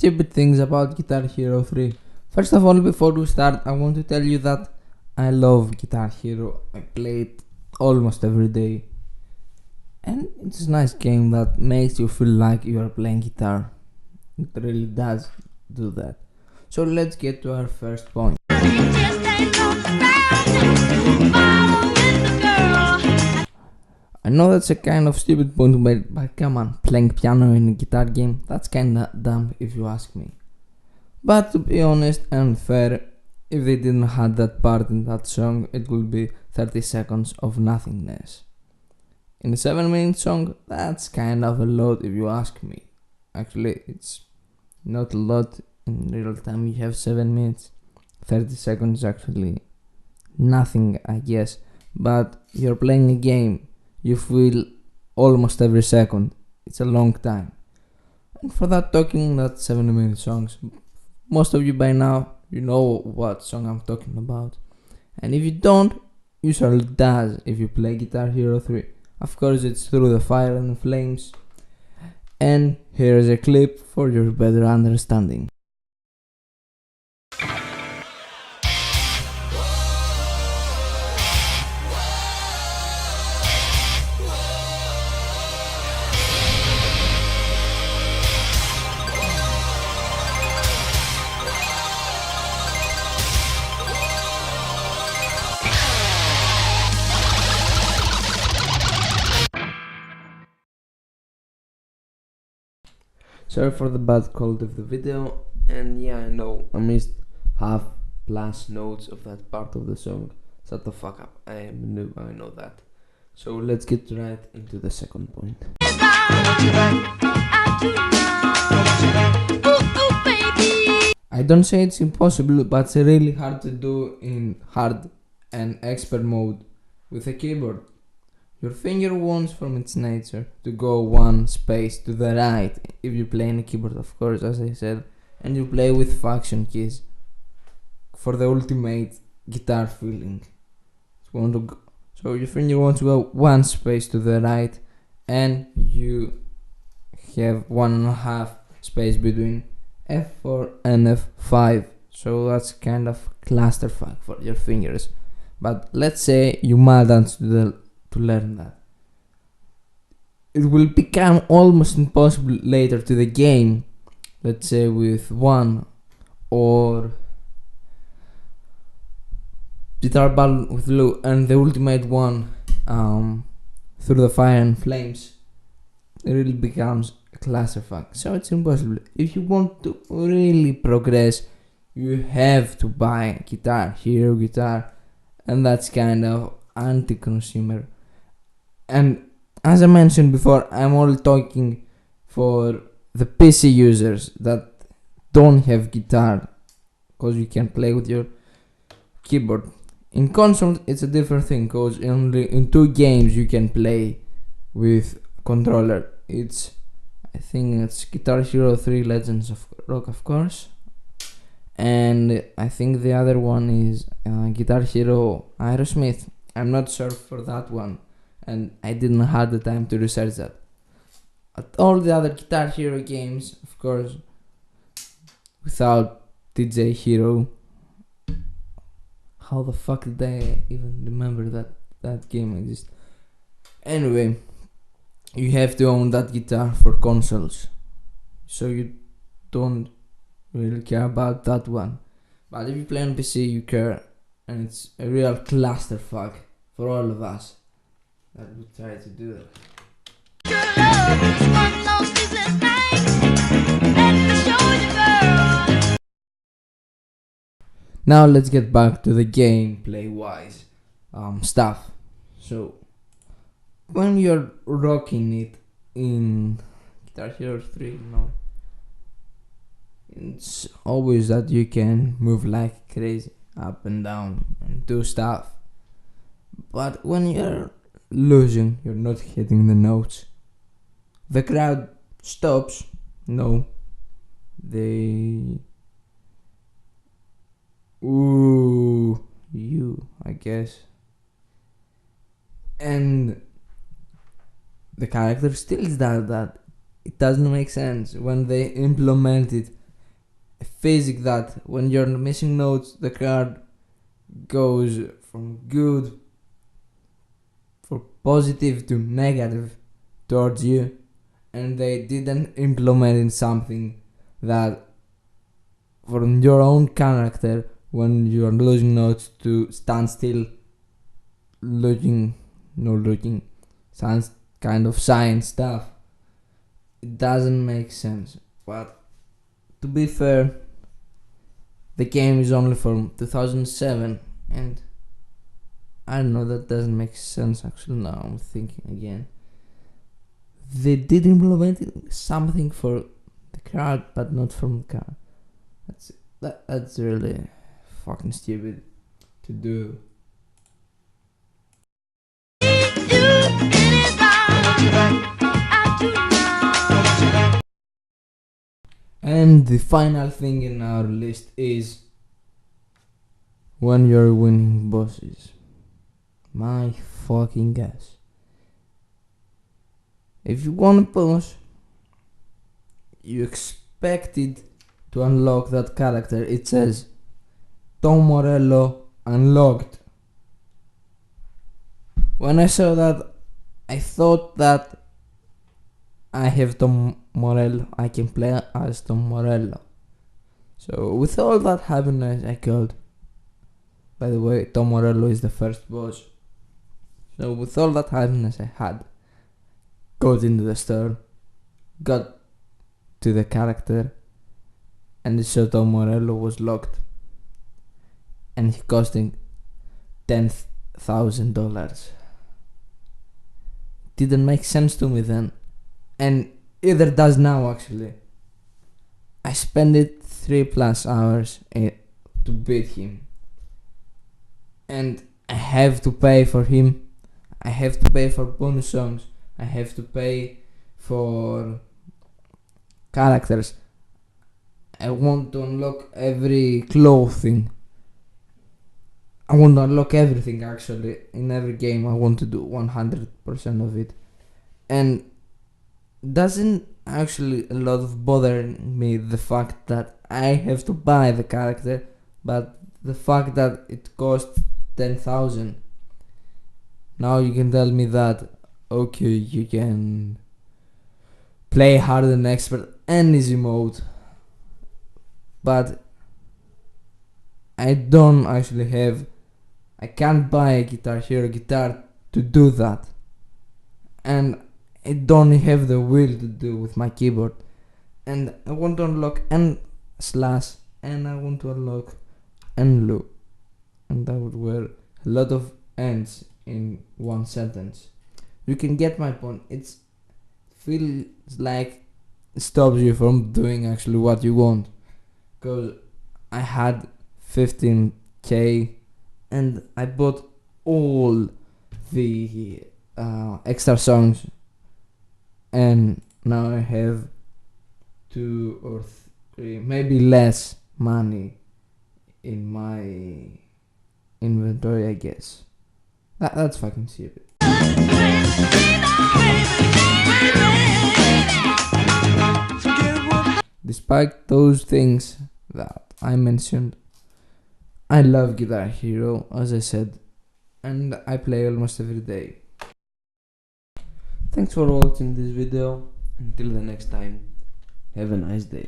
stupid things about Guitar Hero 3. First of all, before we start, I want to tell you that I love Guitar Hero. I play it almost every day. And it's a nice game that makes you feel like you are playing guitar. It really does do that. So let's get to our first point. I know that's a kind of stupid point, but come on, playing piano in a guitar game, that's kinda dumb if you ask me. But to be honest and fair, if they didn't have that part in that song, it would be 30 seconds of nothingness. In a 7-minute song, that's kind of a lot if you ask me. Actually, it's not a lot. In real time you have 7 minutes. 30 seconds is actually nothing, I guess. But you're playing a game. You feel almost every second. It's a long time. And for that, talking that 7-minute songs, most of you by now, you know what song I'm talking about. And if you don't, you surely does if you play Guitar Hero 3. Of course, it's Through the Fire and the Flames. And here is a clip for your better understanding. Sorry for the bad quality of the video, and yeah, I know I missed half plus notes of that part of the song. Shut the fuck up, I am new, I know that. So let's get right into the second point. I don't say it's impossible, but it's really hard to do in hard and expert mode with a keyboard. Your finger wants from its nature to go one space to the right if you play on a keyboard, of course, as I said, and you play with function keys for the ultimate guitar feeling. So your finger wants to go one space to the right, and you have 1.5 space between F4 and F5. So that's kind of clusterfuck for your fingers. But let's say you manage to learn that. It will become almost impossible later to the game, let's say with one or Guitar Battle with Lou and the ultimate one, Through the Fire and Flames. It really becomes a clusterfuck, so it's impossible. If you want to really progress, you have to buy Guitar Hero guitar, and that's kind of anti-consumer. And as I mentioned before, I'm only talking for the PC users that don't have guitar, because you can play with your keyboard. In console, it's a different thing, because only in 2 games you can play with controller. I think it's Guitar Hero 3 Legends of Rock, of course, and I think the other one is Guitar Hero Aerosmith. I'm not sure for that one, and I didn't have the time to research that. But all the other Guitar Hero games, of course, without DJ Hero. How the fuck did I even remember that game exists? Anyway, you have to own that guitar for consoles, so you don't really care about that one. But if you play on PC, you care, and it's a real clusterfuck for all of us that we try to do that. Now let's get back to the gameplay wise stuff. So when you're rocking it in Guitar Hero 3, it's always that you can move like crazy up and down and do stuff. But when you're losing, you're not hitting the notes, the crowd stops. No, they you, I guess, and the character still does that. It doesn't make sense when they implement it a physics that when you're missing notes, the card goes from good for positive to negative towards you, and they didn't implement in something that from your own character, when you are losing notes, to stand still, looking, sounds kind of science stuff. It doesn't make sense. But to be fair, the game is only from 2007, and I don't know, that doesn't make sense actually. Now I'm thinking again. They did implement something for the card, but not from the card. That's really fucking stupid to do. And the final thing in our list is when you're winning bosses. My fucking gosh. If you want a boss, you expected to unlock that character. It says Tom Morello unlocked. When I saw that, I thought that I have Tom Morello, I can play as Tom Morello. So with all that happiness, I called. By the way, Tom Morello is the first boss. So with all that happiness I had, got into the store, got to the character, and it showed Tom Morello was locked, and he costing $10,000. Didn't make sense to me then, and either does now actually. I spent it 3+ hours to beat him, and I have to pay for him. I have to pay for bonus songs. I have to pay for characters. I want to unlock every clothing. I want to unlock everything actually. In every game I want to do 100% of it. And doesn't actually a lot of bothering me the fact that I have to buy the character, but the fact that it costs 10,000. Now you can tell me that okay, you can play hard and expert and easy mode, but I don't actually have, I can't buy a Guitar Hero guitar to do that, and I don't have the will to do with my keyboard. And I want to unlock N/, and I want to unlock N-Lu, and that would wear a lot of N's in one sentence. You can get my point. It feels like it stops you from doing actually what you want, because I had 15k and I bought all the extra songs, and now I have 2 or 3, maybe less money in my inventory, I guess. That's fucking stupid. Despite those things that I mentioned, I love Guitar Hero, as I said, and I play almost every day. Thanks for watching this video. Until the next time, have a nice day.